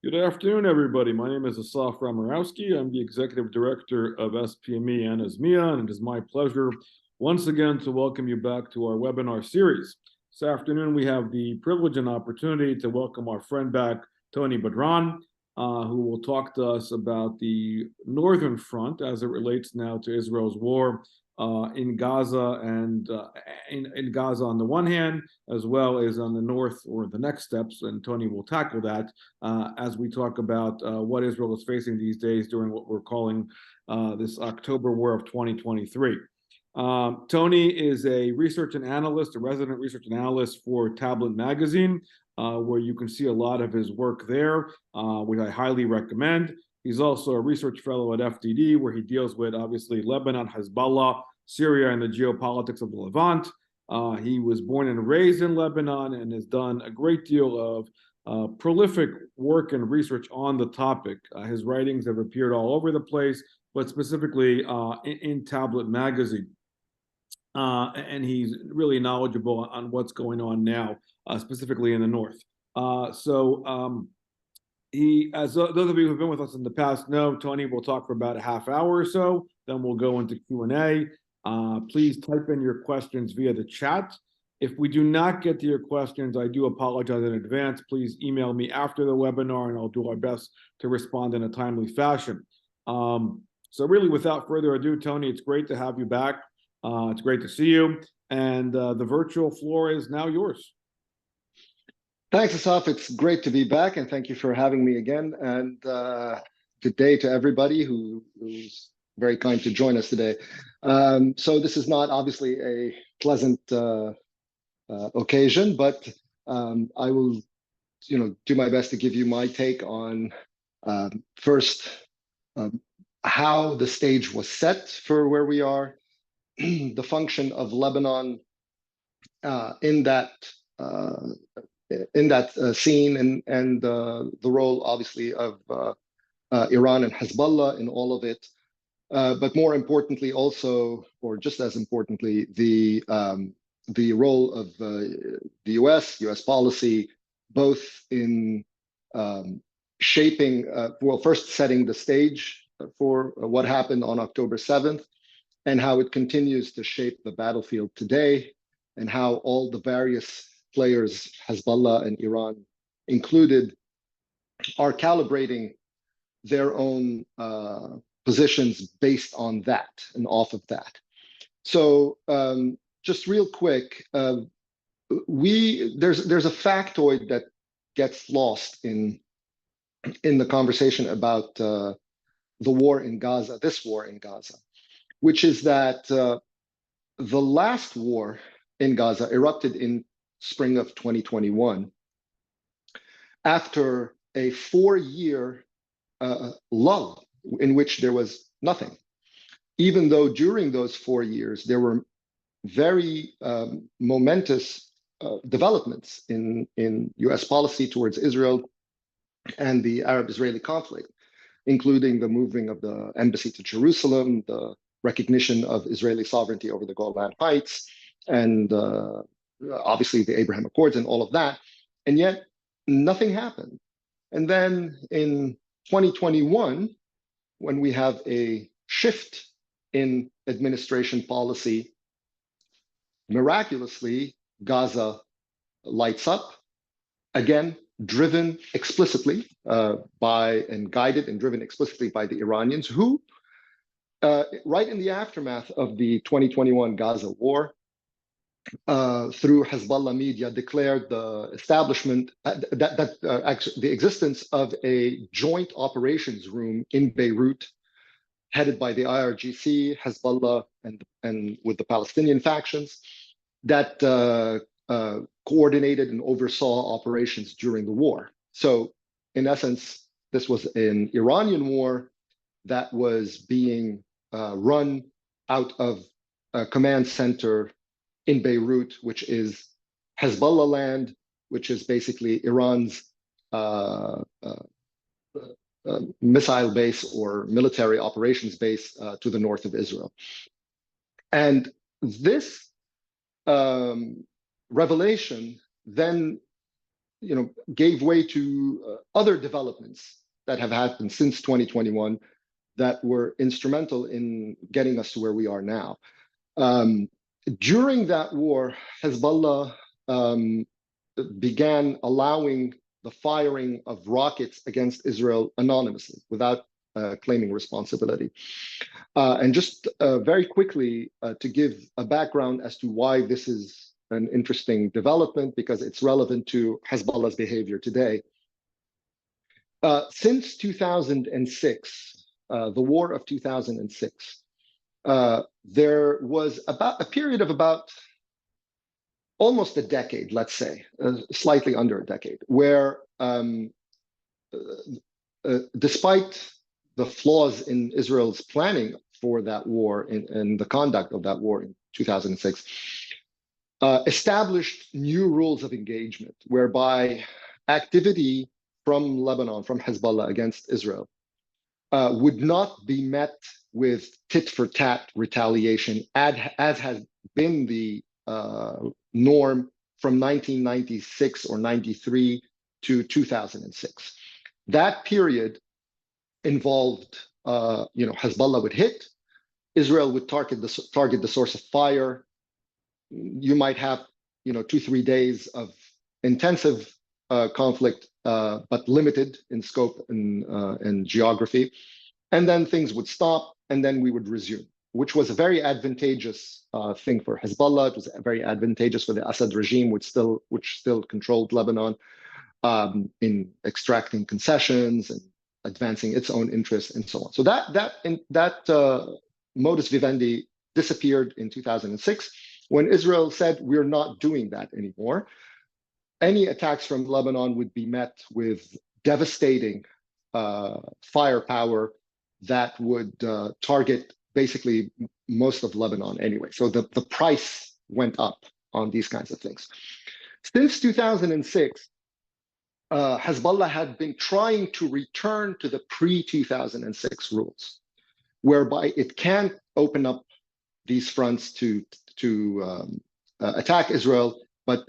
Good afternoon, everybody. My name is Asaf Ramarowski. I'm the Executive Director of SPME and SMEA, and it is my pleasure once again to welcome you back to our webinar series. This afternoon, we have the privilege and opportunity to welcome our friend back, Tony Badran, who will talk to us about the Northern Front as it relates now to Israel's war in Gaza and in Gaza on the one hand, as well as on the north or the next steps, and Tony will tackle that as we talk about what Israel is facing these days during what we're calling this October War of 2023. Tony is a research and analyst, a resident research and analyst for Tablet Magazine, where you can see a lot of his work there, which I highly recommend. He's also a research fellow at FDD, where he deals with, obviously, Lebanon, Hezbollah, Syria, and the geopolitics of the Levant. He was born and raised in Lebanon and has done a great deal of prolific work and research on the topic. His writings have appeared all over the place, but specifically in Tablet Magazine. And he's really knowledgeable on what's going on now, specifically in the north. As those of you who've been with us in the past know, Tony will talk for about a half hour or so, then we'll go into Q&A. Please type in your questions via the chat. If we do not get to your questions, I do apologize in advance. Please email me after the webinar and I'll do our best to respond in a timely fashion. So really, without further ado, Tony, it's great to have you back. It's great to see you. And the virtual floor is now yours. Thanks, Asaf. It's great to be back, and thank you for having me again. And good day to everybody who's very kind to join us today. So this is not obviously a pleasant occasion, but I will, do my best to give you my take on first how the stage was set for where we are, the function of Lebanon in that scene, and the role, obviously, of Iran and Hezbollah in all of it. But more importantly, also, or just as importantly, the role of the U.S. policy, both in shaping, first setting the stage for what happened on October 7th, and how it continues to shape the battlefield today, and how all the various players, Hezbollah and Iran included, are calibrating their own positions based on that and off of that. So just real quick, there's a factoid that gets lost in the conversation about the war in Gaza, this war in Gaza, which is that the last war in Gaza erupted in spring of 2021 after a 4-year lull in which there was nothing, even though during those 4 years there were very momentous developments in US policy towards Israel and the Arab-Israeli conflict, including the moving of the embassy to Jerusalem, the recognition of Israeli sovereignty over the Golan Heights, and obviously the Abraham Accords and all of that. And yet nothing happened. And then in 2021, when we have a shift in administration policy, miraculously, Gaza lights up, again, driven explicitly by and guided and driven explicitly by the Iranians, who, right in the aftermath of the 2021 Gaza war, through Hezbollah media, declared the establishment, actually the existence of a joint operations room in Beirut, headed by the IRGC, Hezbollah, and with the Palestinian factions, that coordinated and oversaw operations during the war. So, in essence, this was an Iranian war that was being run out of a command center in Beirut, which is Hezbollah land, which is basically Iran's missile base or military operations base to the north of Israel. And this revelation then gave way to other developments that have happened since 2021 that were instrumental in getting us to where we are now. During that war, Hezbollah began allowing the firing of rockets against Israel anonymously without claiming responsibility. And just very quickly to give a background as to why this is an interesting development, because it's relevant to Hezbollah's behavior today. Since 2006, the war of 2006, there was about a period of about almost a decade, let's say, slightly under a decade, where despite the flaws in Israel's planning for that war and the conduct of that war in 2006, established new rules of engagement, whereby activity from Lebanon, from Hezbollah against Israel, would not be met with tit-for-tat retaliation, as has been the norm from 1996 or 93 to 2006. That period involved, Hezbollah would hit, Israel would target the source of fire. You might have, 2-3 days of intensive conflict, but limited in scope and geography, and then things would stop, and then we would resume, which was a very advantageous thing for Hezbollah. It was very advantageous for the Assad regime, which still controlled Lebanon, in extracting concessions and advancing its own interests and so on. So that modus vivendi disappeared in 2006 when Israel said, we're not doing that anymore. Any attacks from Lebanon would be met with devastating firepower that would target basically most of Lebanon anyway. So the price went up on these kinds of things. Since 2006, Hezbollah had been trying to return to the pre-2006 rules, whereby it can open up these fronts to attack Israel, but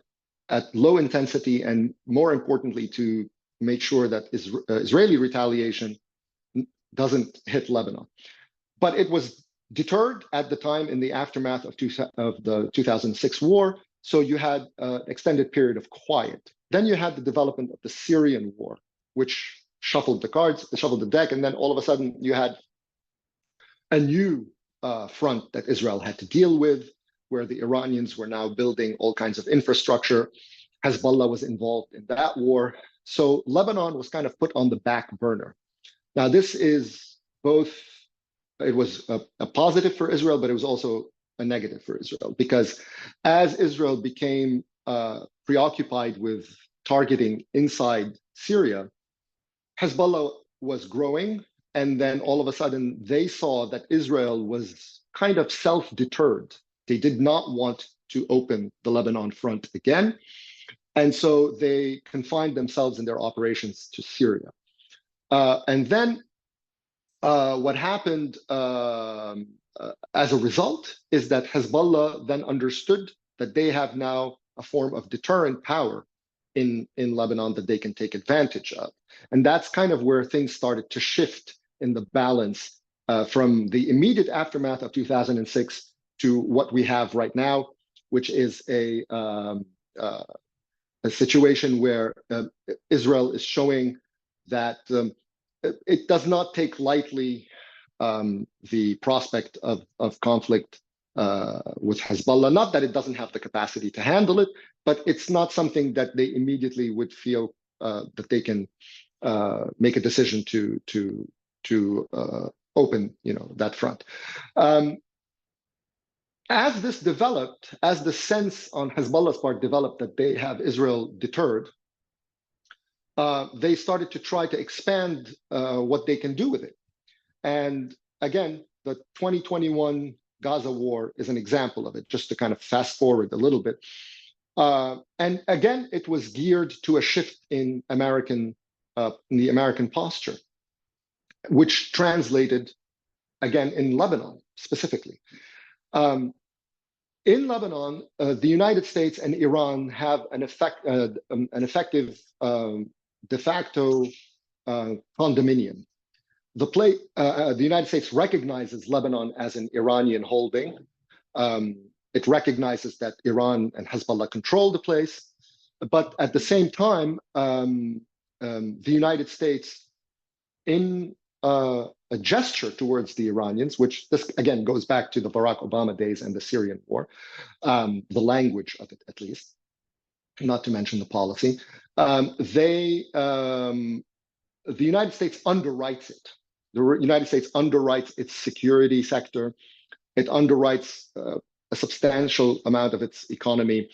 at low intensity, and more importantly, to make sure that Israeli retaliation doesn't hit Lebanon. But it was deterred at the time in the aftermath of the 2006 war, so you had an extended period of quiet. Then you had the development of the Syrian war, which shuffled the deck, and then all of a sudden you had a new front that Israel had to deal with, where the Iranians were now building all kinds of infrastructure. Hezbollah was involved in that war. So Lebanon was kind of put on the back burner. Now, this is both, it was a positive for Israel, but it was also a negative for Israel, because as Israel became preoccupied with targeting inside Syria, Hezbollah was growing. And then all of a sudden, they saw that Israel was kind of self-deterred. They did not want to open the Lebanon front again. And so they confined themselves in their operations to Syria. And then what happened as a result is that Hezbollah then understood that they have now a form of deterrent power in Lebanon that they can take advantage of. And that's kind of where things started to shift in the balance from the immediate aftermath of 2006 to what we have right now, which is a situation where Israel is showing that it does not take lightly the prospect of conflict with Hezbollah. Not that it doesn't have the capacity to handle it, but it's not something that they immediately would feel that they can make a decision to open, that front. As this developed, as the sense on Hezbollah's part developed that they have Israel deterred, they started to try to expand what they can do with it. And again, the 2021 Gaza war is an example of it, just to kind of fast forward a little bit. And again, it was geared to a shift in the American posture, which translated again in Lebanon specifically. in Lebanon, the United States and Iran have an effective de facto condominium. The United States recognizes Lebanon as an Iranian holding. It recognizes that Iran and Hezbollah control the place, but at the same time, the United States, in a gesture towards the Iranians, which this again goes back to the Barack Obama days and the Syrian war, the language of it at least, not to mention the policy, the United States underwrites it. The United States underwrites its security sector. It underwrites a substantial amount of its economy.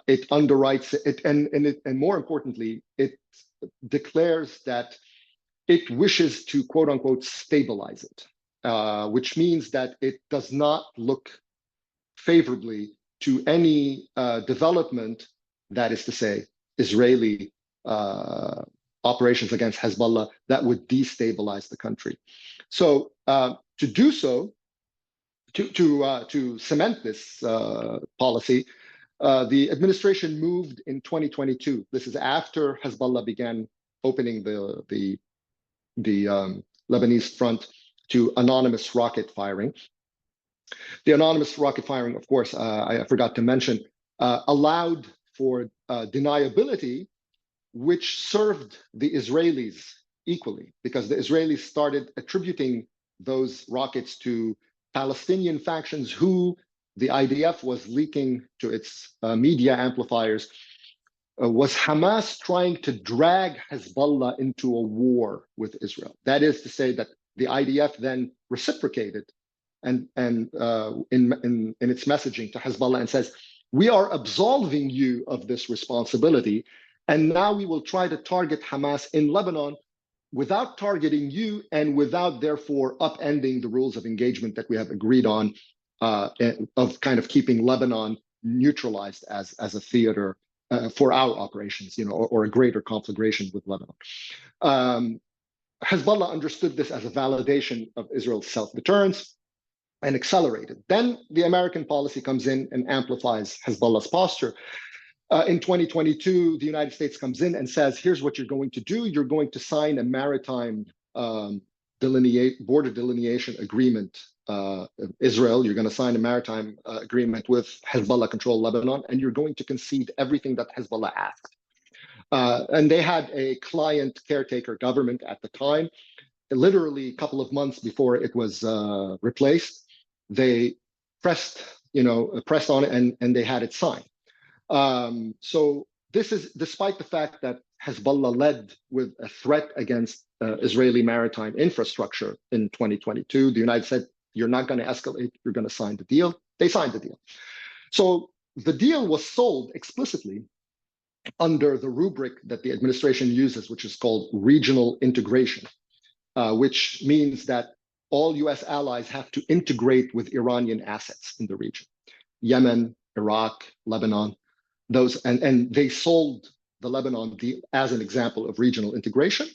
It underwrites it, and more importantly, it declares that it wishes to, quote unquote, stabilize it, which means that it does not look favorably to any development, that is to say, Israeli operations against Hezbollah that would destabilize the country. So to do so, to cement this policy, the administration moved in 2022. This is after Hezbollah began opening the Lebanese front to anonymous rocket firing. The anonymous rocket firing, of course, I forgot to mention, allowed for deniability, which served the Israelis equally, because the Israelis started attributing those rockets to Palestinian factions who the IDF was leaking to its media amplifiers. Was Hamas trying to drag Hezbollah into a war with Israel? That is to say that the IDF then reciprocated and in its messaging to Hezbollah and says, we are absolving you of this responsibility, and now we will try to target Hamas in Lebanon without targeting you and without therefore upending the rules of engagement that we have agreed on, of kind of keeping Lebanon neutralized as a theater for our operations, or a greater conflagration with Lebanon. Hezbollah understood this as a validation of Israel's self-deterrence and accelerated. Then the American policy comes in and amplifies Hezbollah's posture. In 2022, the United States comes in and says, here's what you're going to do. You're going to sign a maritime border delineation agreement. Israel, you're going to sign a maritime agreement with Hezbollah-controlled Lebanon, and you're going to concede everything that Hezbollah asked. And they had a client caretaker government at the time. Literally a couple of months before it was replaced, they pressed on it, and they had it signed. So this is despite the fact that Hezbollah led with a threat against Israeli maritime infrastructure in 2022. The United States said, you're not going to escalate, you're going to sign the deal. They signed the deal. So the deal was sold explicitly under the rubric that the administration uses, which is called regional integration, which means that all US allies have to integrate with Iranian assets in the region. Yemen, Iraq, Lebanon, and they sold the Lebanon deal as an example of regional integration,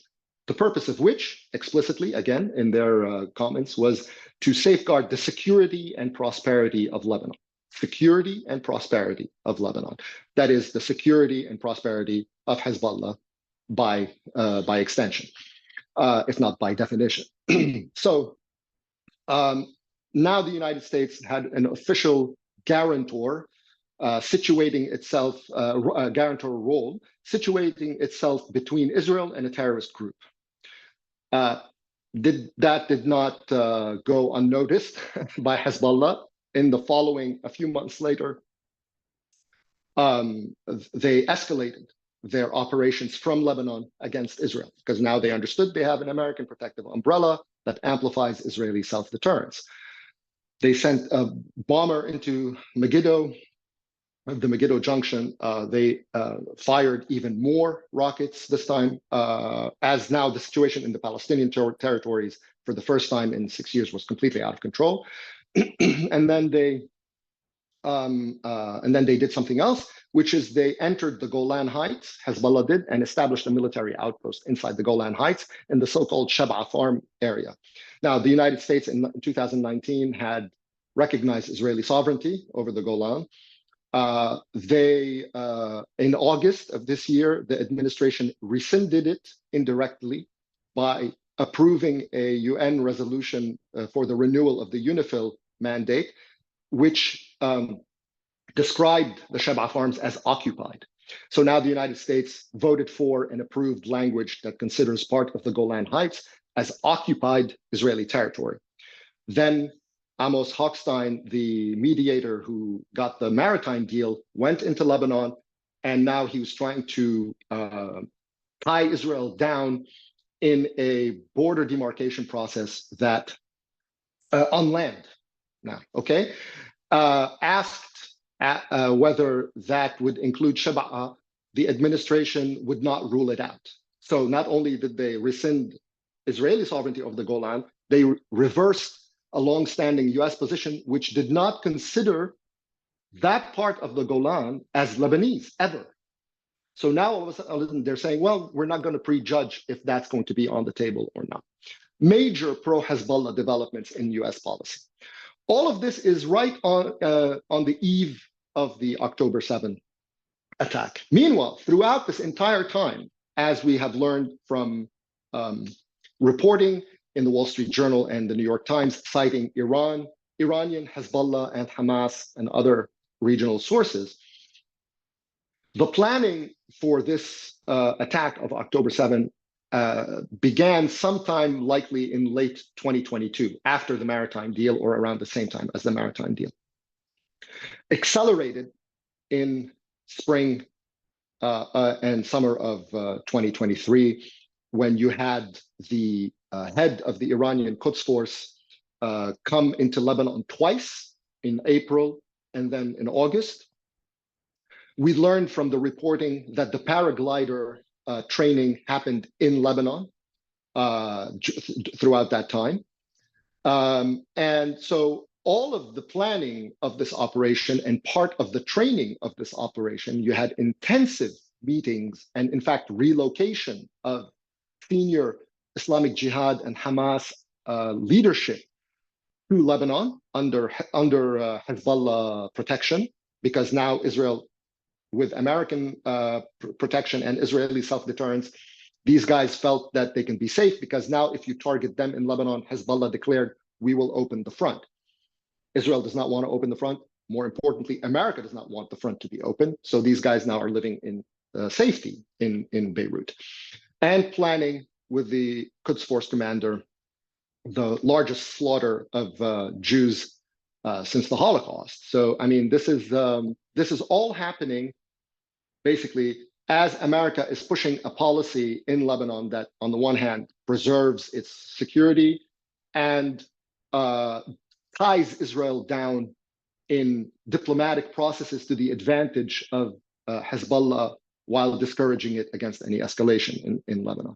the purpose of which, explicitly, again, in their comments, was to safeguard the security and prosperity of Lebanon. Security and prosperity of Lebanon. That is the security and prosperity of Hezbollah by extension, if not by definition. So now the United States had an official guarantor situating itself, a guarantor role, situating itself between Israel and a terrorist group. That did not go unnoticed by Hezbollah. In the following, a few months later, they escalated their operations from Lebanon against Israel, because now they understood they have an American protective umbrella that amplifies Israeli self-deterrence. They sent a bomber into Megiddo, the Megiddo Junction. They fired even more rockets this time, as now the situation in the Palestinian territories for the first time in 6 years was completely out of control. And then they did something else, which is they entered the Golan Heights, Hezbollah did, and established a military outpost inside the Golan Heights in the so-called Shebaa Farm area. Now, the United States in 2019 had recognize Israeli sovereignty over the Golan. In August of this year, the administration rescinded it indirectly by approving a UN resolution for the renewal of the UNIFIL mandate, which described the Shebaa farms as occupied. So now the United States voted for and approved language that considers part of the Golan Heights as occupied Israeli territory. Then Amos Hochstein, the mediator who got the maritime deal, went into Lebanon, and now he was trying to tie Israel down in a border demarcation process that on land now, okay? Asked whether that would include Shebaa, the administration would not rule it out. So not only did they rescind Israeli sovereignty over the Golan, they reversed a long-standing US position, which did not consider that part of the Golan as Lebanese ever. So now all of a sudden they're saying, well, we're not going to prejudge if that's going to be on the table or not. Major pro-Hezbollah developments in US policy. All of this is right on the eve of the October 7 attack. Meanwhile, throughout this entire time, as we have learned from reporting in the Wall Street Journal and the New York Times, citing Iran, Iranian, Hezbollah, and Hamas, and other regional sources, the planning for this attack of October 7 began sometime likely in late 2022, after the maritime deal or around the same time as the maritime deal. Accelerated in spring and summer of 2023, when you had the head of the Iranian Quds Force come into Lebanon twice, in April and then in August. We learned from the reporting that the paraglider training happened in Lebanon throughout that time. And so all of the planning of this operation and part of the training of this operation, you had intensive meetings and, in fact, relocation of senior Islamic Jihad and Hamas leadership to Lebanon under Hezbollah protection, because now Israel, with American protection and Israeli self-deterrence, these guys felt that they can be safe, because now if you target them in Lebanon, Hezbollah declared, we will open the front. Israel does not want to open the front. More importantly, America does not want the front to be open. So these guys now are living in safety in Beirut, and planning with the Quds Force commander the largest slaughter of Jews since the Holocaust. So, I mean, this is all happening basically as America is pushing a policy in Lebanon that, on the one hand, preserves its security and ties Israel down in diplomatic processes to the advantage of Hezbollah, while discouraging it against any escalation in Lebanon.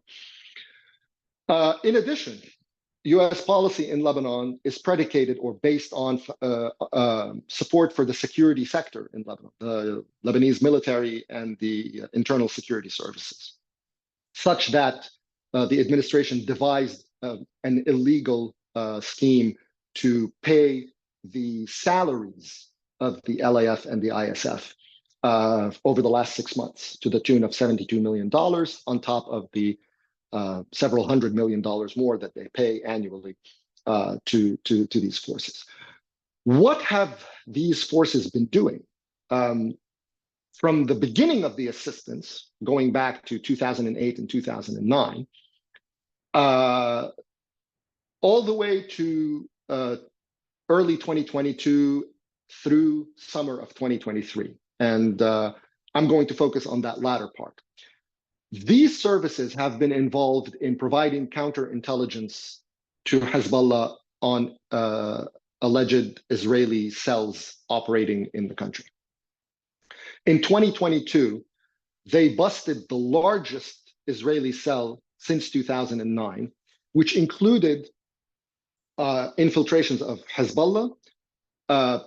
In addition, US policy in Lebanon is predicated or based on support for the security sector in Lebanon, the Lebanese military and the internal security services, such that the administration devised an illegal scheme to pay the salaries of the LAF and the ISF over the last 6 months to the tune of $72 million, on top of the several $100 million more that they pay annually to these forces. What have these forces been doing? From the beginning of the assistance, going back to 2008 and 2009, all the way to early 2022 through summer of 2023. And I'm going to focus on that latter part. These services have been involved in providing counterintelligence to Hezbollah on alleged Israeli cells operating in the country. In 2022, they busted the largest Israeli cell since 2009, which included infiltrations of Hezbollah,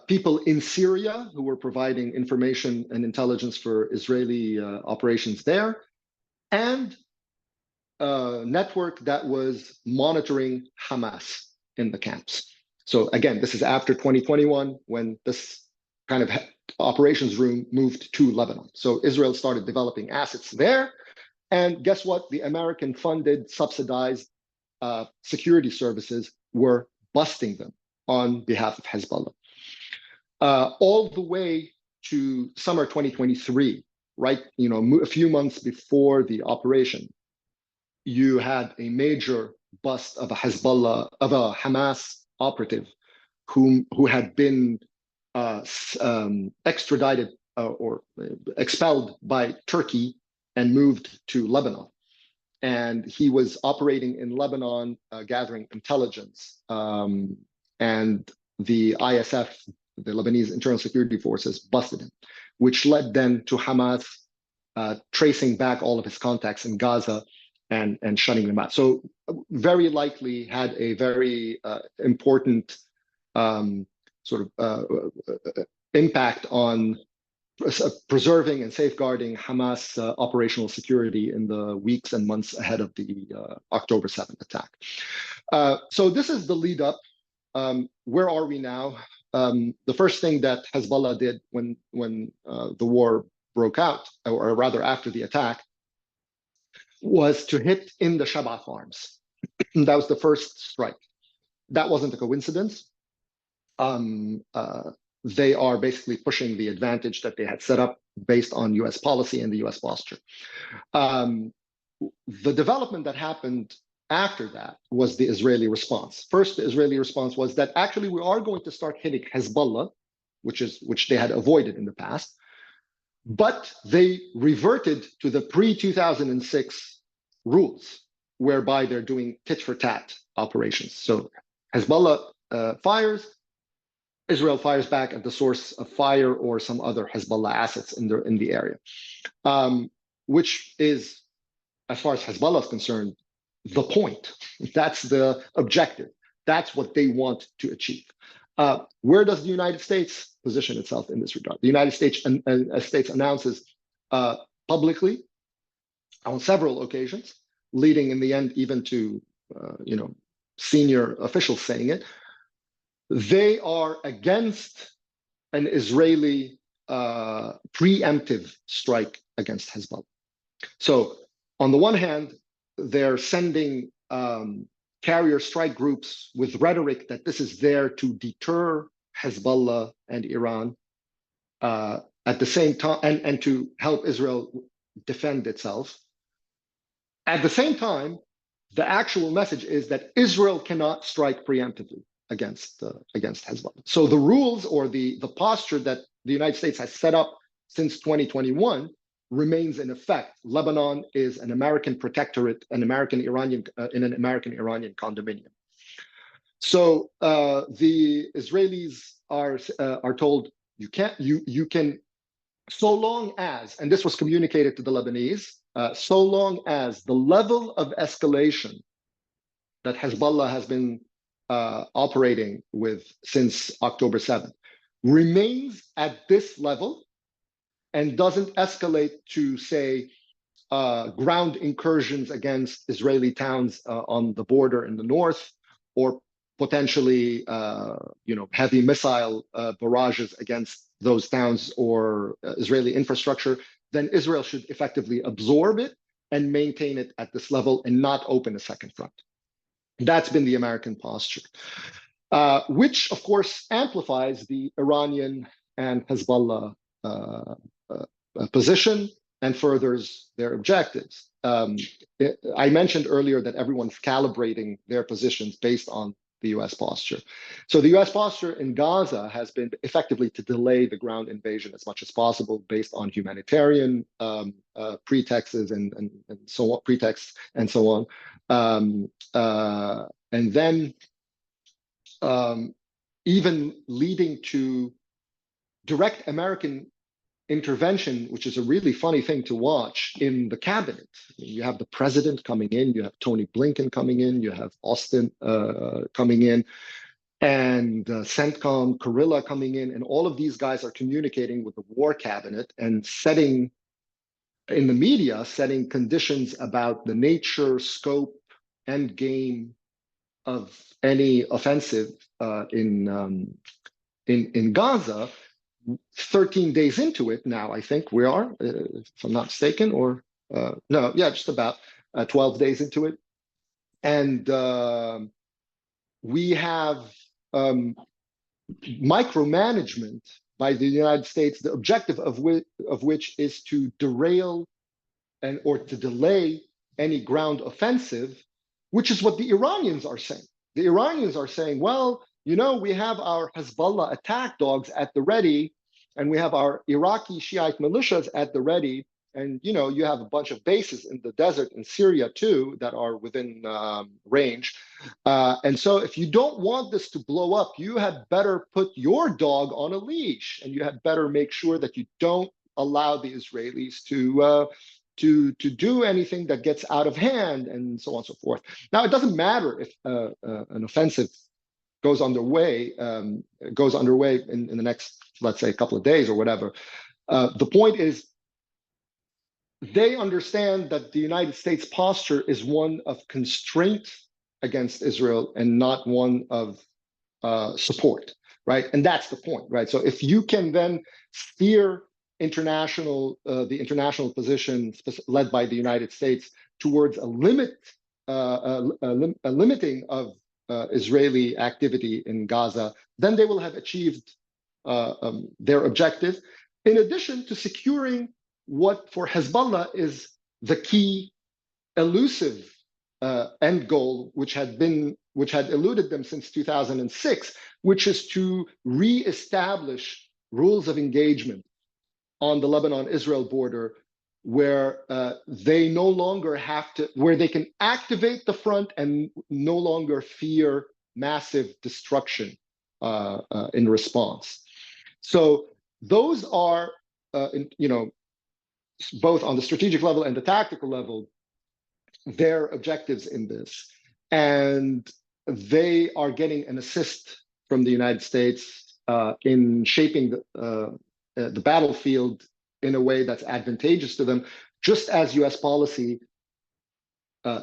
people in Syria who were providing information and intelligence for Israeli operations there, and a network that was monitoring Hamas in the camps. So again, this is after 2021 when this kind of operations room moved to Lebanon. So Israel started developing assets there. And guess what? The American-funded, subsidized security services were busting them on behalf of Hezbollah. All the way to summer 2023, right? A few months before the operation, you had a major bust of a Hamas operative who had been extradited or expelled by Turkey and moved to Lebanon. And he was operating in Lebanon, gathering intelligence. And the ISF, the Lebanese Internal Security Forces, busted him, which led then to Hamas tracing back all of his contacts in Gaza and shutting them out. So very likely had a very important impact on preserving and safeguarding Hamas operational security in the weeks and months ahead of the October 7th attack. So this is the lead up. Where are we now? The first thing that Hezbollah did when the war broke out, or rather after the attack, was to hit in the Shaba farms. That was the first strike. That wasn't a coincidence. They are basically pushing the advantage that they had set up based on US policy and the US posture. The development that happened after that was the Israeli response. First, the Israeli response was that actually we are going to start hitting Hezbollah, which they had avoided in the past, but they reverted to the pre-2006 rules, whereby they're doing tit-for-tat operations. So Hezbollah fires, Israel fires back at the source of fire or some other Hezbollah assets in the area, which is, as far as Hezbollah is concerned, the point. That's the objective. That's what they want to achieve. Where does the United States position itself in this regard? The United States announces publicly on several occasions, leading in the end even to senior officials saying it, they are against an Israeli preemptive strike against Hezbollah. So on the one hand, they're sending carrier strike groups with rhetoric that this is there to deter Hezbollah and Iran at the same time, and to help Israel defend itself. At the same time, the actual message is that Israel cannot strike preemptively against Hezbollah. So the rules or the posture that the United States has set up since 2021 remains in effect. Lebanon is an American protectorate, an American-Iranian in an American-Iranian condominium. So the Israelis are told you can, so long as, and this was communicated to the Lebanese, so long as the level of escalation that Hezbollah has been operating with since October 7th remains at this level and doesn't escalate to, say, ground incursions against Israeli towns on the border in the north, or potentially heavy missile barrages against those towns or Israeli infrastructure, then Israel should effectively absorb it and maintain it at this level and not open a second front. That's been the American posture, which of course amplifies the Iranian and Hezbollah position and furthers their objectives. I mentioned earlier that everyone's calibrating their positions based on the US posture. So the US posture in Gaza has been effectively to delay the ground invasion as much as possible based on humanitarian pretexts and so on, and then even leading to direct American intervention, which is a really funny thing to watch in the cabinet. You have the president coming in, you have Tony Blinken coming in, you have Austin coming in, and CENTCOM, Kurilla coming in, and all of these guys are communicating with the war cabinet and setting, in the media, setting conditions about the nature, scope, end game any offensive in Gaza. 13 days into it now, I think we are, if I'm not mistaken, or no, yeah, just about 12 days into it. And we have micromanagement by the United States, the objective of which is to derail or to delay any ground offensive, which is what the Iranians are saying. The Iranians are saying, well, you know, we have our Hezbollah attack dogs at the ready, and we have our Iraqi Shiite militias at the ready, and you know, you have a bunch of bases in the desert in Syria too that are within range. And so if you don't want this to blow up, you had better put your dog on a leash, and you had better make sure that you don't allow the Israelis to do anything that gets out of hand, and so on and so forth. Now, it doesn't matter if an offensive goes underway in the next, let's say, a couple of days or whatever. The point is, they understand that the United States posture is one of constraint against Israel and not one of support, right? And that's the point, right? So if you can then steer the international position led by the United States towards a limiting of Israeli activity in Gaza, then they will have achieved their objective, in addition to securing what for Hezbollah is the key elusive end goal, which had eluded them since 2006, which is to reestablish rules of engagement on the Lebanon-Israel border, where they no longer have to, where they can activate the front and no longer fear massive destruction in response. So those are, both on the strategic level and the tactical level, their objectives in this. And they are getting an assist from the United States in shaping the battlefield in a way that's advantageous to them, just as US policy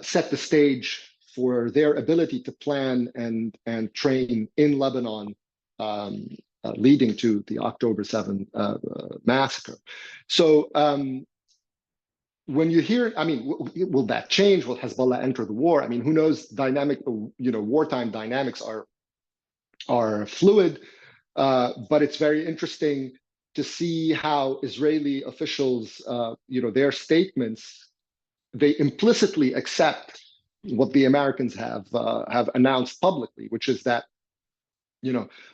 set the stage for their ability to plan and train in Lebanon, leading to the October 7 massacre. So when you hear, I mean, will that change? Will Hezbollah enter the war? I mean, who knows? Wartime dynamics are fluid, but it's very interesting to see how Israeli officials, their statements, they implicitly accept what the Americans have announced publicly, which is that,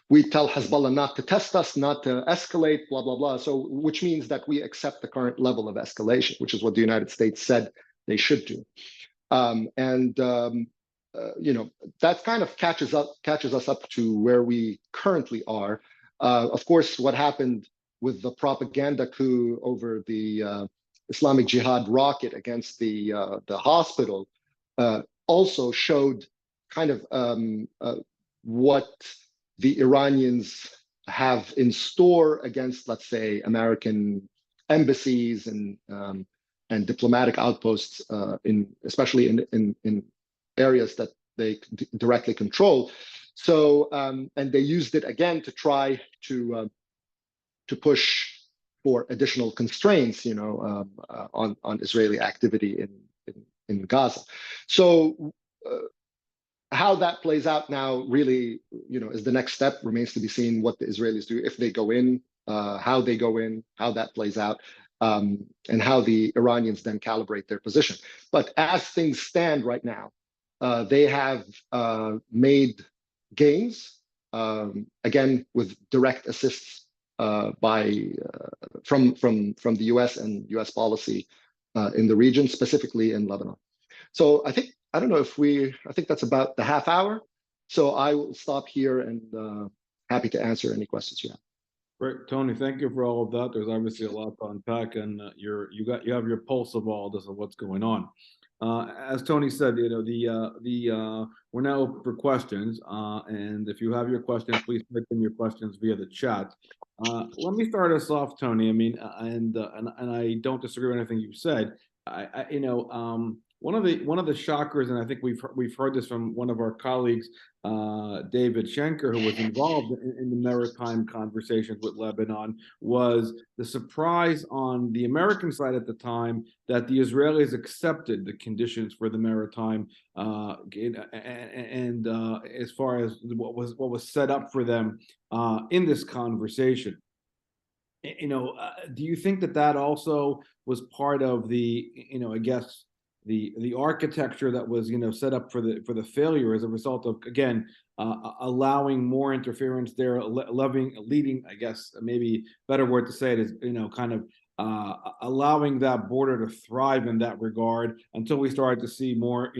we tell Hezbollah not to test us, not to escalate, blah, blah, blah. So, which means that we accept the current level of escalation, which is what the United States said they should do. That kind of catches us up to where we currently are. Of course, what happened with the propaganda coup over the Islamic Jihad rocket against the hospital also showed kind of what the Iranians have in store against, let's say, American embassies and diplomatic outposts, especially in areas that they directly control. So, and they used it again to try to push for additional constraints, on Israeli activity in Gaza. So. How that plays out now really, is the next step. Remains to be seen what the Israelis do, if they go in, how they go in, how that plays out, and how the Iranians then calibrate their position. But as things stand right now, they have made gains, again, with direct assists from the US and US policy in the region, specifically in Lebanon. So I don't know if I think that's about the half hour. So I will stop here and happy to answer any questions you have. Great, Tony. Thank you for all of that. There's obviously a lot to unpack, and you have your pulse of all this, of what's going on. As Tony said, we're now open for questions, and if you have your questions, please type in your questions via the chat. Let me start us off, Tony. I mean, and I don't disagree with anything you said. One of the shockers, and I think we've heard this from one of our colleagues, David Schenker, who was involved in the maritime conversations with Lebanon, was the surprise on the American side at the time that the Israelis accepted the conditions for the maritime, and as far as what was set up for them in this conversation. Do you think that also was part of the, I guess, the architecture that was, set up for the failure as a result of, again, allowing more interference there, leading, I guess, maybe better word to say it is, kind of allowing that border to thrive in that regard until we started to see more,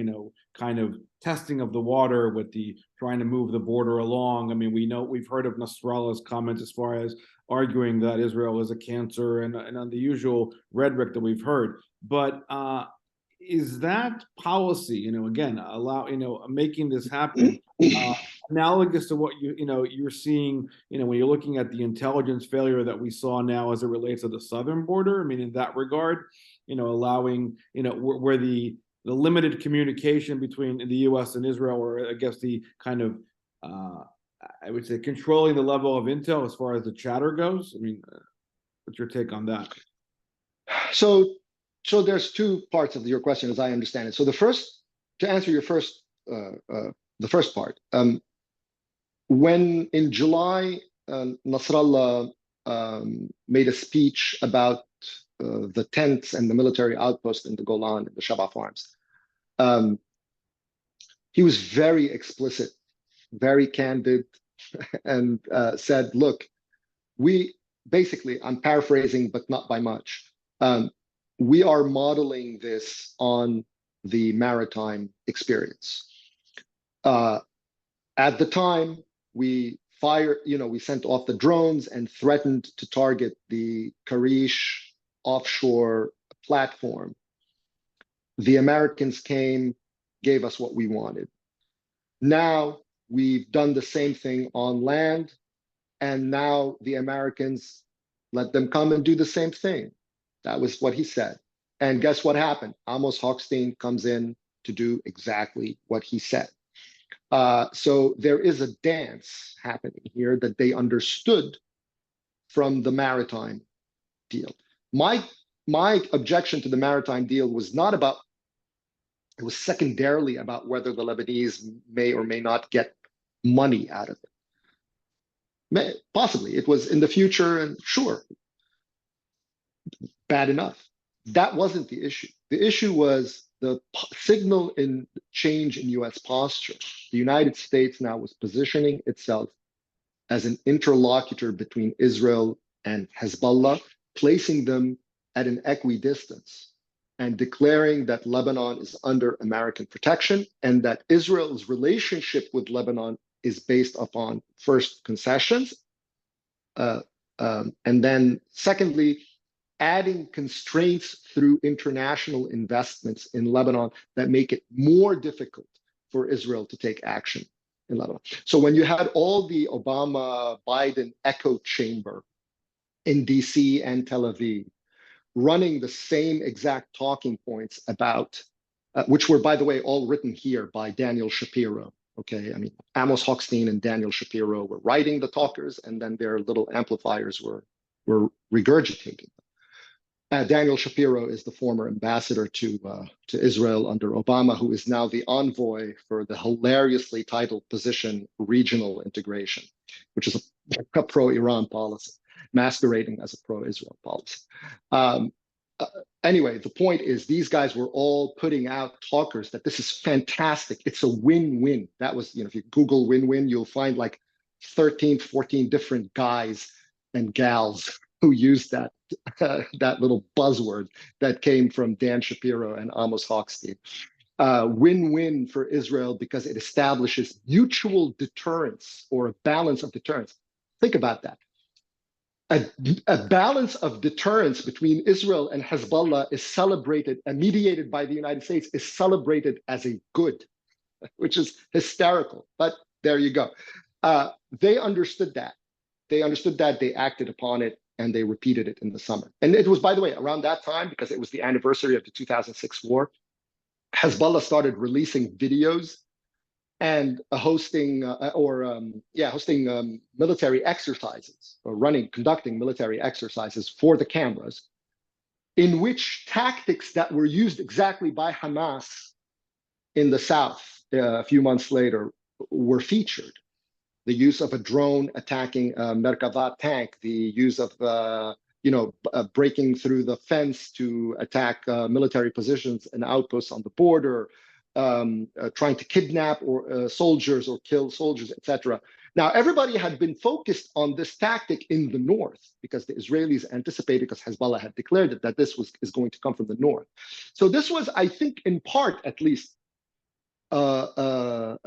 kind of testing of the water with the trying to move the border along. I mean, we've heard of Nasrallah's comments as far as arguing that Israel is a cancer and on the usual rhetoric that we've heard. But is that policy, again, making this happen, analogous to what you're seeing, when you're looking at the intelligence failure that we saw now as it relates to the southern border? I mean, in that regard, allowing, where the limited communication between the U.S. and Israel, or I guess the kind of, I would say, controlling the level of intel as far as the chatter goes. I mean, what's your take on that? So there's two parts of your question, as I understand it. So to answer your the first part, when in July, Nasrallah made a speech about the tents and the military outpost in the Golan and the Shaba farms, he was very explicit, very candid, and said, look, I'm paraphrasing, but not by much. We are modeling this on the maritime experience. At the time, we sent off the drones and threatened to target the Karish offshore platform. The Americans came, gave us what we wanted. Now we've done the same thing on land, and now the Americans let them come and do the same thing. That was what he said. And guess what happened? Amos Hochstein comes in to do exactly what he said. So there is a dance happening here that they understood from the maritime deal. My objection to the maritime deal was it was secondarily about whether the Lebanese may or may not get money out of it. Possibly, it was in the future, and sure, bad enough. That wasn't the issue. The issue was the signal in change in U.S. posture. The United States now was positioning itself as an interlocutor between Israel and Hezbollah, placing them at an equidistance and declaring that Lebanon is under American protection and that Israel's relationship with Lebanon is based upon, first, concessions, and then secondly, adding constraints through international investments in Lebanon that make it more difficult for Israel to take action in Lebanon. So when you had all the Obama-Biden echo chamber in DC and Tel Aviv running the same exact talking points about, which were, by the way, all written here by Daniel Shapiro. Okay, I mean, Amos Hochstein and Daniel Shapiro were writing the talkers, and then their little amplifiers were regurgitating them. Daniel Shapiro is the former ambassador to Israel under Obama, who is now the envoy for the hilariously titled position regional integration, which is a pro-Iran policy, masquerading as a pro-Israel policy. Anyway, the point is these guys were all putting out talkers that this is fantastic. It's a win-win. That was, if you Google win-win, you'll find like 13, 14 different guys and gals who used that little buzzword that came from Dan Shapiro and Amos Hochstein. Win-win for Israel because it establishes mutual deterrence or a balance of deterrence. Think about that. A balance of deterrence between Israel and Hezbollah is celebrated, and mediated by the United States, is celebrated as a good, which is hysterical. But there you go. They understood that. They acted upon it, and they repeated it in the summer. And it was, by the way, around that time, because it was the anniversary of the 2006 war, Hezbollah started releasing videos and hosting military exercises, or conducting military exercises for the cameras, in which tactics that were used exactly by Hamas in the south a few months later were featured. The use of a drone attacking a Merkava tank, the use of breaking through the fence to attack military positions and outposts on the border, trying to kidnap soldiers or kill soldiers, etc. Now, everybody had been focused on this tactic in the north because the Israelis anticipated, because Hezbollah had declared it, that this is going to come from the north. So this was, I think, in part at least, a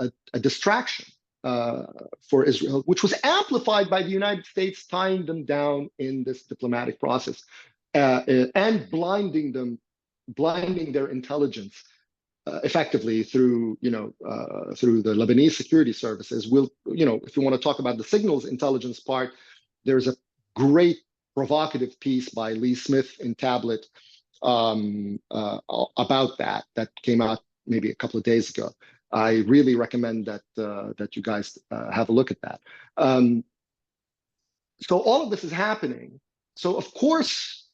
distraction for Israel, which was amplified by the United States tying them down in this diplomatic process and blinding their intelligence effectively through the Lebanese security services. If you want to talk about the signals intelligence part, there's a great provocative piece by Lee Smith in Tablet about that came out maybe a couple of days ago. I really recommend that you guys have a look at that. So all of this is happening. So of course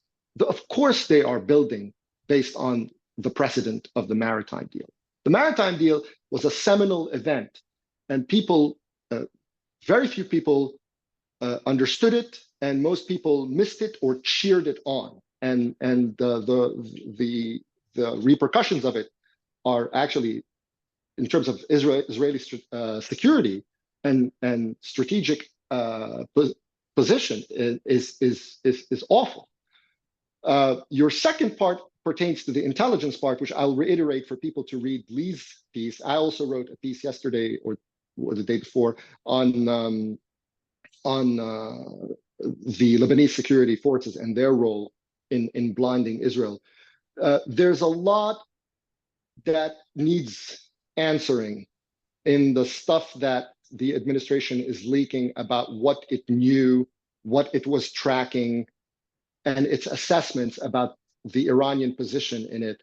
they are building based on the precedent of the maritime deal. The maritime deal was a seminal event, and very few people understood it, and most people missed it or cheered it on. And the repercussions of it are actually, in terms of Israeli security and strategic position, is awful. Your second part pertains to the intelligence part, which I'll reiterate for people to read Lee's piece. I also wrote a piece yesterday or the day before on the Lebanese security forces and their role in blinding Israel. There's a lot that needs answering in the stuff that the administration is leaking about what it knew, what it was tracking, and its assessments about the Iranian position in it.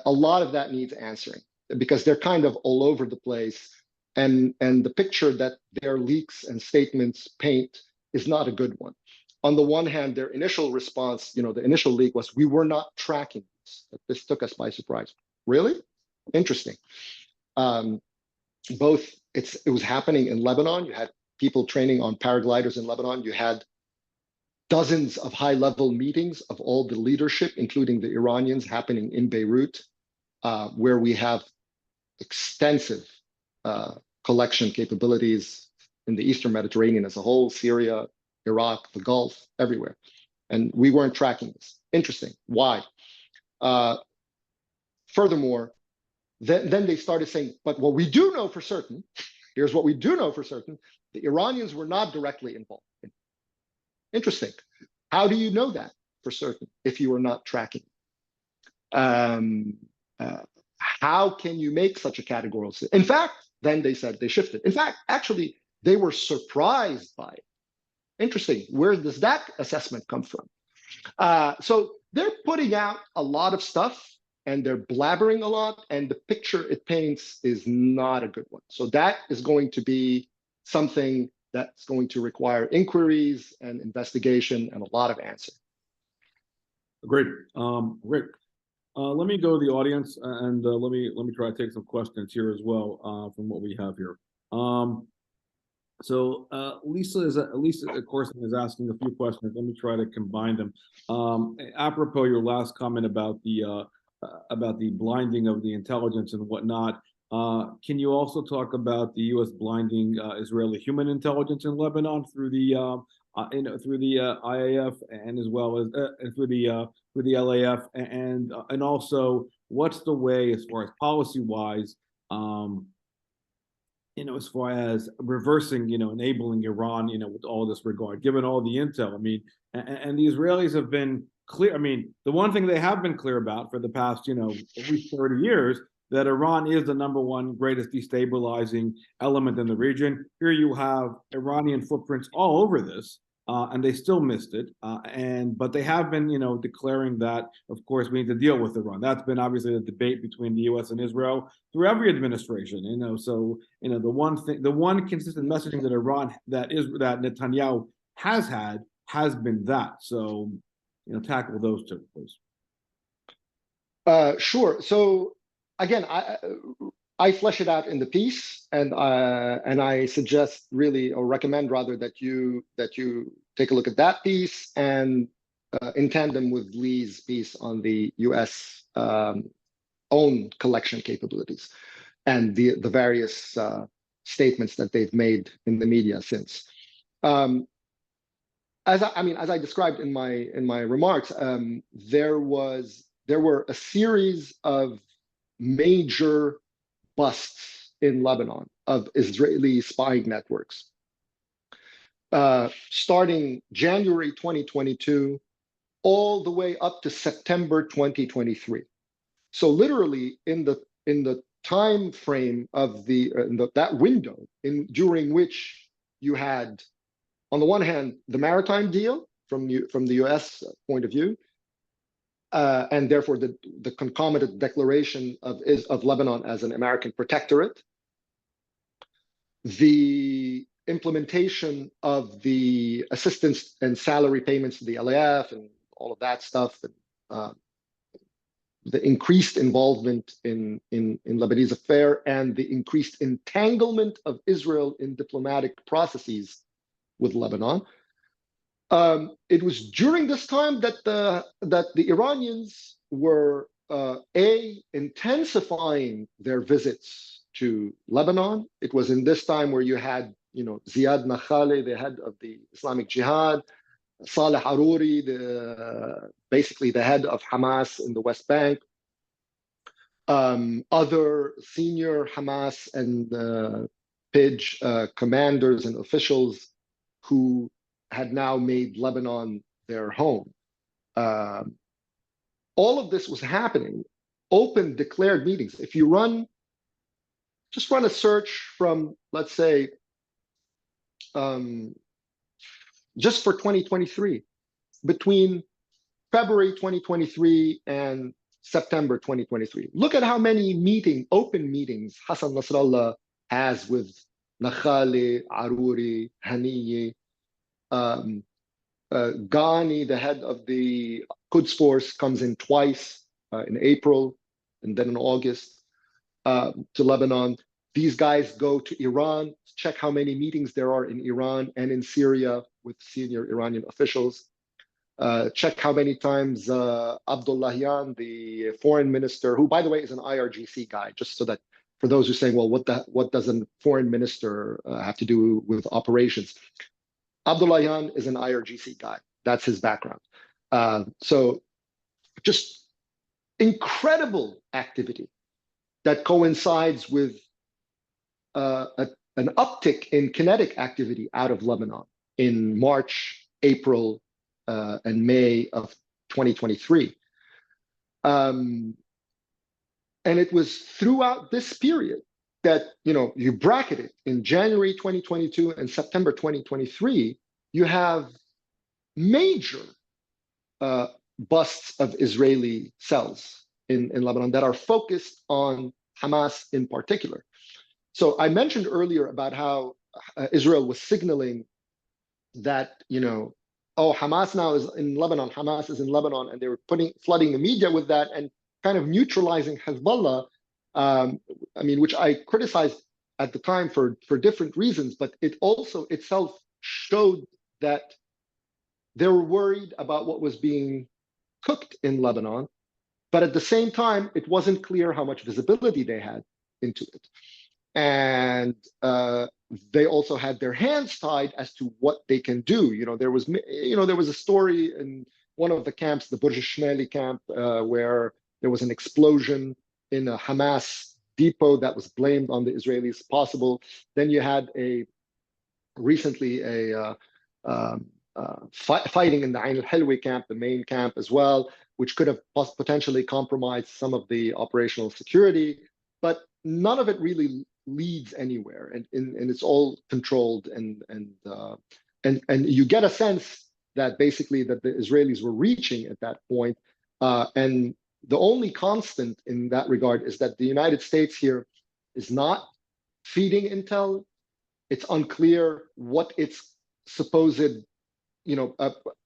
A lot of that needs answering because they're kind of all over the place, and the picture that their leaks and statements paint is not a good one. On the one hand, their initial response, the initial leak was, we were not tracking this. This took us by surprise. Really? Interesting. It was happening in Lebanon. You had people training on paragliders in Lebanon. You had dozens of high-level meetings of all the leadership, including the Iranians, happening in Beirut, where we have extensive collection capabilities in the Eastern Mediterranean as a whole, Syria, Iraq, the Gulf, everywhere. And we weren't tracking this. Interesting. Why? Furthermore, then they started saying, but what we do know for certain, here's what we do know for certain, the Iranians were not directly involved. Interesting. How do you know that for certain if you are not tracking? How can you make such a categorical statement? In fact, then they said they shifted. In fact, actually, they were surprised by it. Interesting. Where does that assessment come from? So they're putting out a lot of stuff and they're blabbering a lot, and the picture it paints is not a good one. So that is going to be something that's going to require inquiries and investigation and a lot of answer. Great. Rick, let me go to the audience and let me try to take some questions here as well from what we have here. So Lisa, of course, is asking a few questions. Let me try to combine them. Apropos your last comment about the blinding of the intelligence and whatnot, can you also talk about the U.S. blinding Israeli human intelligence in Lebanon through the IAF and as well as through the LAF, and also what's the way as far as policy-wise, as far as reversing, enabling Iran, with all this regard, given all the intel. I mean, and the Israelis have been clear. I mean, the one thing they have been clear about for the past, at least 30 years, that Iran is the number one greatest destabilizing element in the region. Here you have Iranian footprints all over this. and they still missed it. But they have been, declaring that, of course, we need to deal with Iran. That's been obviously the debate between the U.S. and Israel through every administration. So the one consistent messaging that that Netanyahu has been that. So, tackle those two, please. Sure. So again, I flesh it out in the piece, and I suggest really, or recommend rather, that you take a look at that piece and in tandem with Lee's piece on the U.S. Own collection capabilities and the various statements that they've made in the media since. As I described in my remarks, there were a series of major busts in Lebanon of Israeli spying networks, starting January 2022 all the way up to September 2023. So literally in the time frame of that window during which you had, on the one hand, the maritime deal from the U.S. point of view, and therefore the concomitant declaration of Lebanon as an American protectorate, the implementation of the assistance and salary payments to the LAF and all of that stuff, and the increased involvement in Lebanese affair, and the increased entanglement of Israel in diplomatic processes with Lebanon. It was during this time that the Iranians were intensifying their visits to Lebanon. It was in this time where you had Ziad Nakhale, the head of the Islamic Jihad, Saleh Aruri, basically the head of Hamas in the West Bank, other senior Hamas and PIJ commanders and officials who had now made Lebanon their home. All of this was happening, open, declared meetings. If you just run a search from, let's say, just for 2023, between February 2023 and September 2023. Look at how many open meetings Hassan Nasrallah has with Nakhale, Aruri, Haniyeh, Ghani, the head of the Quds Force, comes in twice, in April and then in August, to Lebanon. These guys go to Iran, check how many meetings there are in Iran and in Syria with senior Iranian officials. Check how many times Abdullahian, the foreign minister, who, by the way, is an IRGC guy, just so that for those who are saying, well, what does a foreign minister have to do with operations? Abdullahian is an IRGC guy. That's his background. So just incredible activity that coincides with an uptick in kinetic activity out of Lebanon in March, April, and May of 2023. And it was throughout this period that, you bracket it in January 2022 and September 2023, you have major busts of Israeli cells in Lebanon that are focused on Hamas in particular. So I mentioned earlier about how Israel was signaling that, oh, Hamas now is in Lebanon, Hamas is in Lebanon, and they were flooding the media with that and kind of neutralizing Hezbollah, which I criticized at the time for different reasons, but it also itself showed that they were worried about what was being cooked in Lebanon, but at the same time, it wasn't clear how much visibility they had into it. And they also had their hands tied as to what they can do. There was a story in one of the camps, the Burj Shmali camp, where there was an explosion in a Hamas depot that was blamed on the Israelis. Possible. Then you had recently a fighting in the Ain al-Helwi camp, the main camp as well, which could have potentially compromised some of the operational security, but none of it really leads anywhere, and it's all controlled and and you get a sense that basically that the Israelis were reaching at that point. And the only constant in that regard is that the United States here is not feeding intel. It's unclear what its supposed,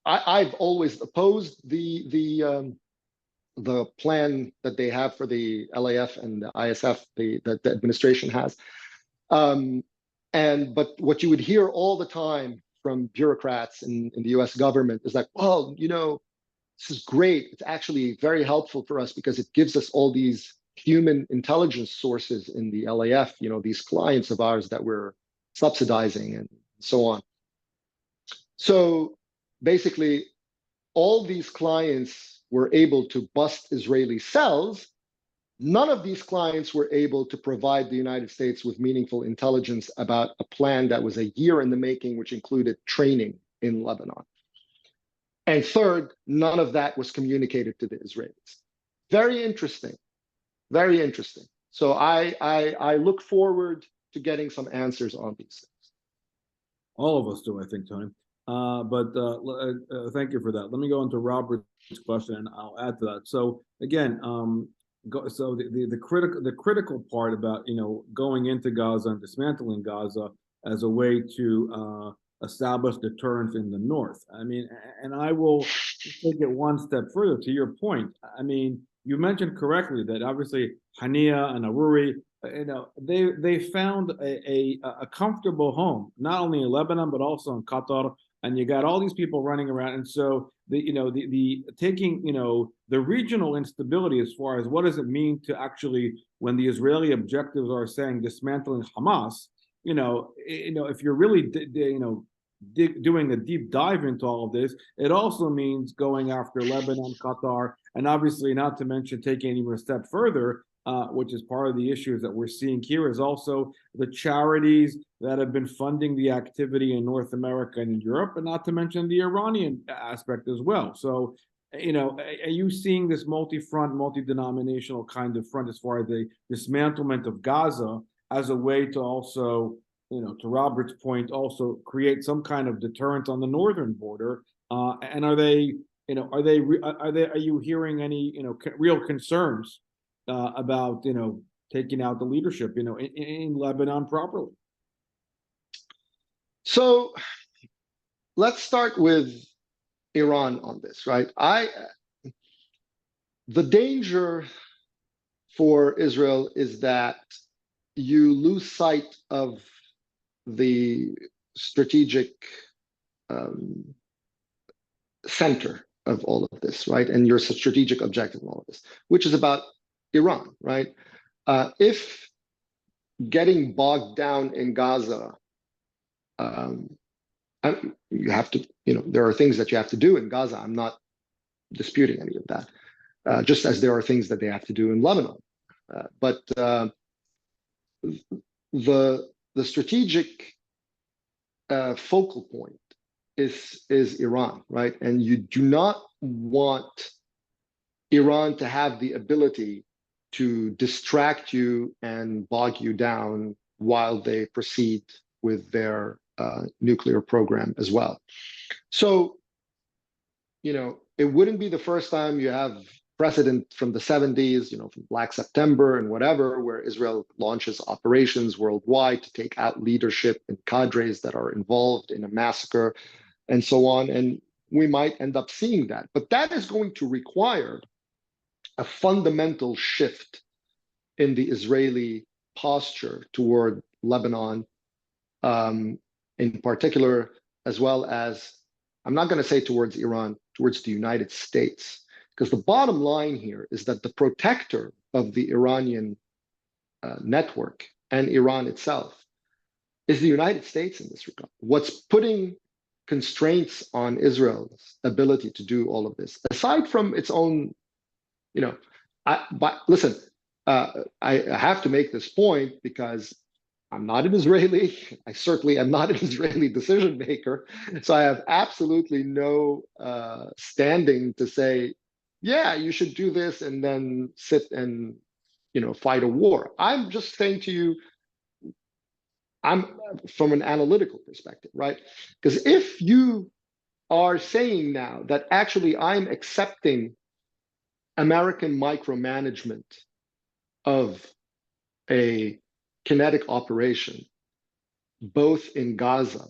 I've always opposed the plan that they have for the LAF and the ISF that the administration has. But what you would hear all the time from bureaucrats in the US government is like, well, this is great. It's actually very helpful for us because it gives us all these human intelligence sources in the LAF, these clients of ours that we're subsidizing and so on. So basically, all these clients were able to bust Israeli cells. None of these clients were able to provide the United States with meaningful intelligence about a plan that was a year in the making, which included training in Lebanon. And third, none of that was communicated to the Israelis. Very interesting, very interesting. So I look forward to getting some answers on these things. All of us do, I think, Tony. Thank you for that. Let me go into Robert's question, and I'll add to that. So again, the critical part about going into Gaza and dismantling Gaza as a way to establish deterrence in the north. I mean, and I will take it one step further to your point. I mean, you mentioned correctly that obviously Hania and Aruri, they found a comfortable home, not only in Lebanon but also in Qatar, and you got all these people running around, and so the taking the regional instability as far as what does it mean to actually, when the Israeli objectives are saying dismantling Hamas, if you're really doing a deep dive into all of this, it also means going after Lebanon, Qatar, and obviously not to mention taking even a step further, which is part of the issues that we're seeing here, is also the charities that have been funding the activity in North America and in Europe, and not to mention the Iranian aspect as well. So, are you seeing this multi-front, multi-denominational kind of front as far as the dismantlement of Gaza as a way to also, to Robert's point, also create some kind of deterrent on the northern border? And are you hearing any, real concerns about taking out the leadership in Lebanon properly? So let's start with Iran on this, right? The danger for Israel is that you lose sight of the strategic center of all of this, right? And your strategic objective in all of this, which is about Iran, right? If getting bogged down in Gaza, you have to, there are things that you have to do in Gaza. I'm not disputing any of that, just as there are things that they have to do in Lebanon. But the strategic focal point is Iran, right? And you do not want Iran to have the ability to distract you and bog you down while they proceed with their nuclear program as well. So, it wouldn't be the first time you have precedent from the 70s, from Black September and whatever, where Israel launches operations worldwide to take out leadership and cadres that are involved in a massacre and so on. And we might end up seeing that. But that is going to require a fundamental shift in the Israeli posture toward Lebanon, in particular, as well as, I'm not going to say towards Iran, towards the United States. Because the bottom line here is that the protector of the Iranian network and Iran itself is the United States in this regard. What's putting constraints on Israel's ability to do all of this, aside from its own, listen, I have to make this point because I'm not an Israeli. I certainly am not an Israeli decision maker. So I have absolutely no standing to say, yeah, you should do this and then sit and fight a war. I'm just saying to you, I'm from an analytical perspective, right? Because if you are saying now that actually I'm accepting American micromanagement of a kinetic operation, both in Gaza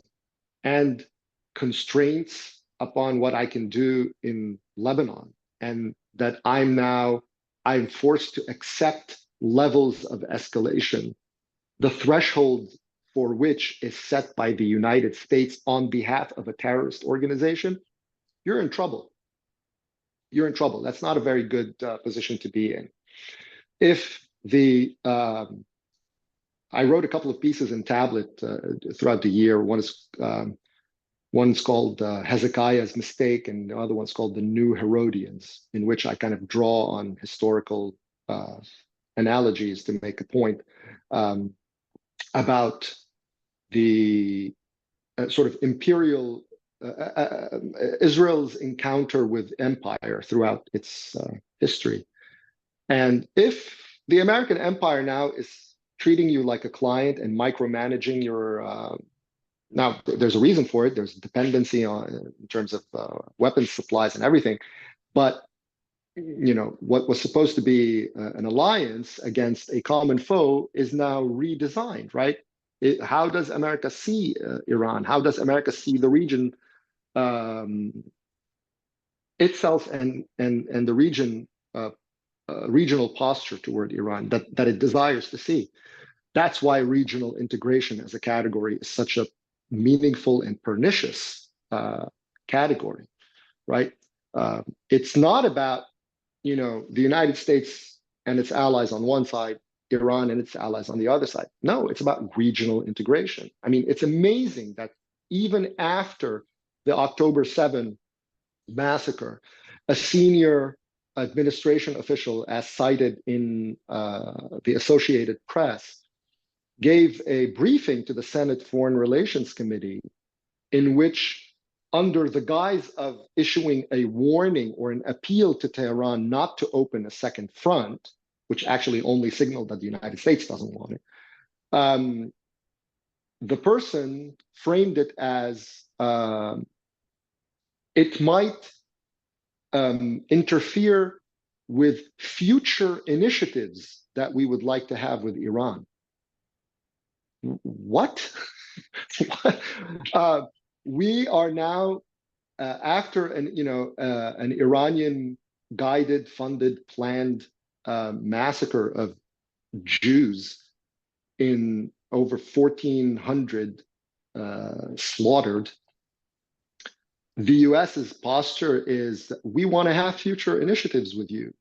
and constraints upon what I can do in Lebanon, and that I'm forced to accept levels of escalation, the threshold for which is set by the United States on behalf of a terrorist organization, you're in trouble. You're in trouble. That's not a very good position to be in. If the I wrote a couple of pieces in Tablet throughout the year. One's called Hezekiah's Mistake, and the other one's called The New Herodians, in which I kind of draw on historical analogies to make a point about the sort of imperial Israel's encounter with empire throughout its history. And if the American empire now is treating you like a client and micromanaging your now there's a reason for it. There's dependency on in terms of weapons supplies and everything, but what was supposed to be an alliance against a common foe is now redesigned, right? How does America see Iran? How does America see the region itself and the region regional posture toward Iran that it desires to see? That's why regional integration as a category is such a meaningful and pernicious category, right? It's not about the United States and its allies on one side, Iran and its allies on the other side. No, it's about regional integration. I mean, it's amazing that even after the October 7 massacre, a senior administration official, as cited in the Associated Press, gave a briefing to the Senate Foreign Relations Committee in which, under the guise of issuing a warning or an appeal to Tehran not to open a second front, which actually only signaled that the United States doesn't want it, the person framed it as it might interfere with future initiatives that we would like to have with Iran. What? We are now after an Iranian guided, funded, planned massacre of Jews in over 1,400 slaughtered. The US's posture is, we want to have future initiatives with you.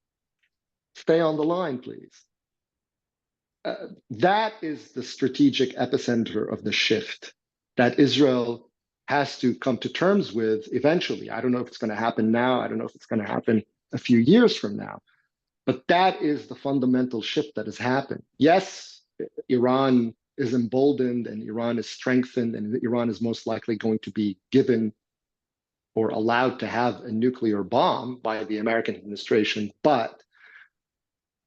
Stay on the line, please. That is the strategic epicenter of the shift that Israel has to come to terms with eventually. I don't know if it's going to happen now. I don't know if it's going to happen a few years from now. But that is the fundamental shift that has happened. Yes, Iran is emboldened and Iran is strengthened, and Iran is most likely going to be given or allowed to have a nuclear bomb by the American administration, but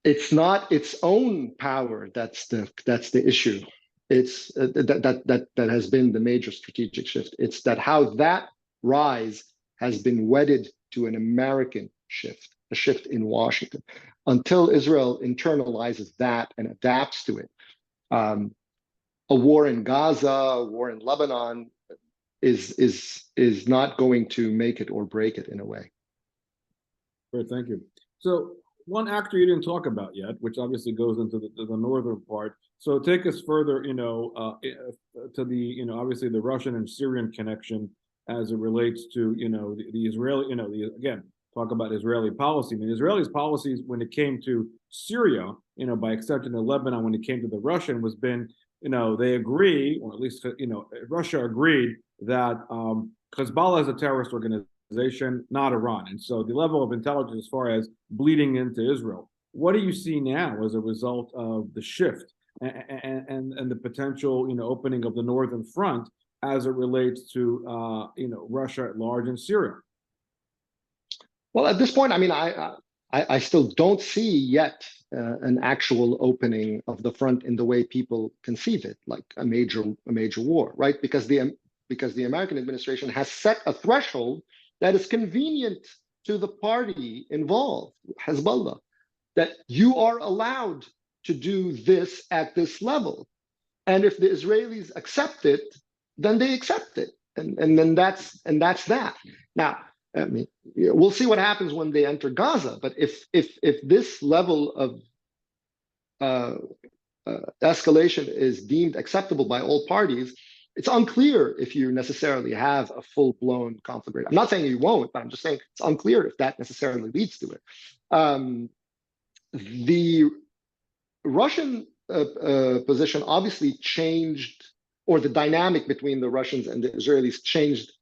it's not its own power that's the issue. It's that has been the major strategic shift. It's that how that rise has been wedded to an American shift, a shift in Washington. Until Israel internalizes that and adapts to it, a war in Gaza, a war in Lebanon is not going to make it or break it in a way. Great, thank you. So one actor you didn't talk about yet, which obviously goes into the northern part. So take us further, to the, obviously the Russian and Syrian connection as it relates to, the Israeli, again, talk about Israeli policy. I mean, Israeli's policies when it came to Syria, by exception of Lebanon, when it came to the Russian, was been, they agree, or at least, Russia agreed that Hezbollah is a terrorist organization, not Iran. And so the level of intelligence as far as bleeding into Israel, what do you see now as a result of the shift and the potential, opening of the northern front as it relates to, Russia at large and Syria? Well, at this point, I mean, I I still don't see yet an actual opening of the front in the way people conceive it, like a major war, right? Because the American administration has set a threshold that is convenient to the party involved, Hezbollah, that you are allowed to do this at this level. And if the Israelis accept it, then they accept it. And then that's that. Now, I mean, we'll see what happens when they enter Gaza. But if this level of escalation is deemed acceptable by all parties, it's unclear if you necessarily have a full-blown conflict. I'm not saying you won't, but I'm just saying it's unclear if that necessarily leads to it. The Russian position obviously changed, or the dynamic between the Russians and the Israelis changed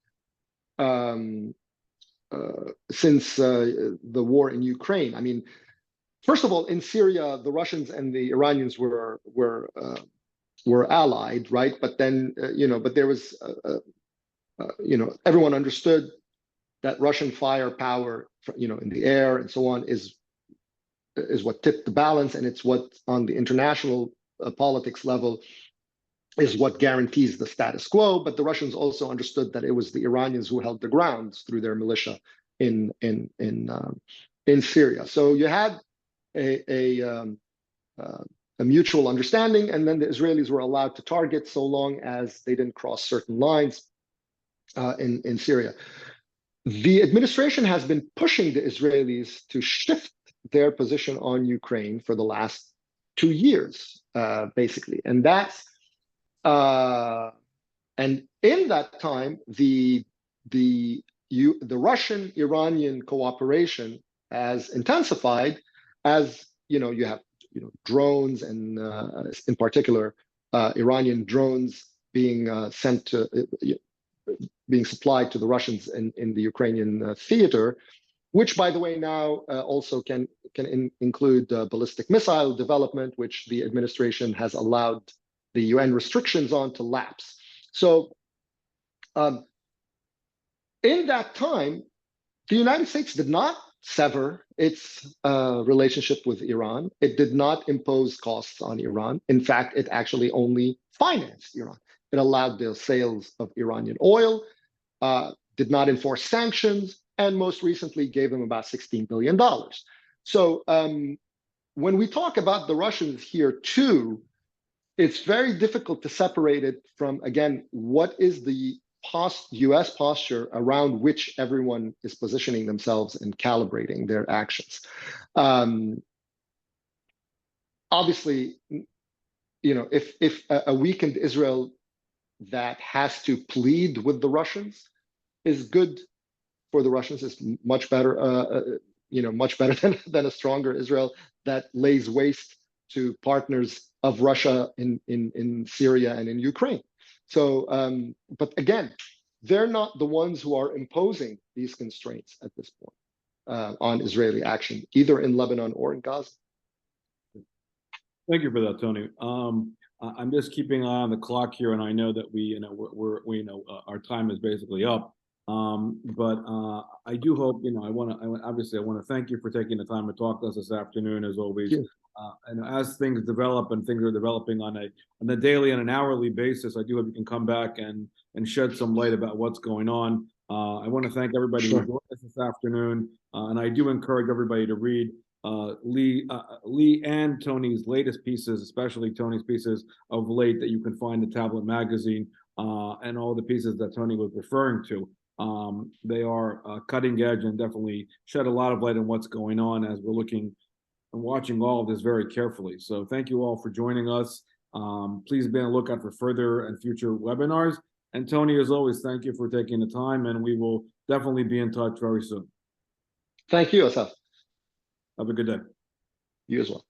since the war in Ukraine. I mean, first of all, in Syria, the Russians and the Iranians were allied, right? But then, but there was, everyone understood that Russian firepower, in the air and so on, is what tipped the balance, and it's what on the international politics level is what guarantees the status quo. But the Russians also understood that it was the Iranians who held the grounds through their militia in Syria. So you had a mutual understanding, and then the Israelis were allowed to target so long as they didn't cross certain lines in Syria. The administration has been pushing the Israelis to shift their position on Ukraine for the last 2 years, basically, and that's and in that time, the Russian-Iranian cooperation has intensified, as you have drones, and in particular Iranian drones being being supplied to the Russians in the Ukrainian theater, which, by the way, now also can include ballistic missile development, which the administration has allowed the UN restrictions on to lapse. So in that time, the United States did not sever its relationship with Iran. It did not impose costs on Iran. In fact, it actually only financed Iran. It allowed the sales of Iranian oil, did not enforce sanctions, and most recently gave them about $16 billion. So when we talk about the Russians here too, it's very difficult to separate it from, again, what is the US posture around which everyone is positioning themselves and calibrating their actions. Obviously, if a weakened Israel that has to plead with the Russians is good for the Russians, is much better, much better than a stronger Israel that lays waste to partners of Russia in Syria and in Ukraine. So, but again, they're not the ones who are imposing these constraints at this point on Israeli action, either in Lebanon or in Gaza. Thank you for that, Tony. I'm just keeping an eye on the clock here, and I know that our time is basically up. But I do hope, I want to thank you for taking the time to talk to us this afternoon, as always. And as things develop, and things are developing on a daily and an hourly basis, I do hope you can come back and shed some light about what's going on. I want to thank everybody who joined us this afternoon, and I do encourage everybody to read Lee and Tony's latest pieces, especially Tony's pieces of late that you can find in Tablet Magazine, and all the pieces that Tony was referring to. They are cutting edge and definitely shed a lot of light on what's going on as we're looking and watching all of this very carefully. So thank you all for joining us. Please be on the lookout for further and future webinars. And Tony, as always, thank you for taking the time, and we will definitely be in touch very soon. Thank you, Asaf. Have a good day. You as well.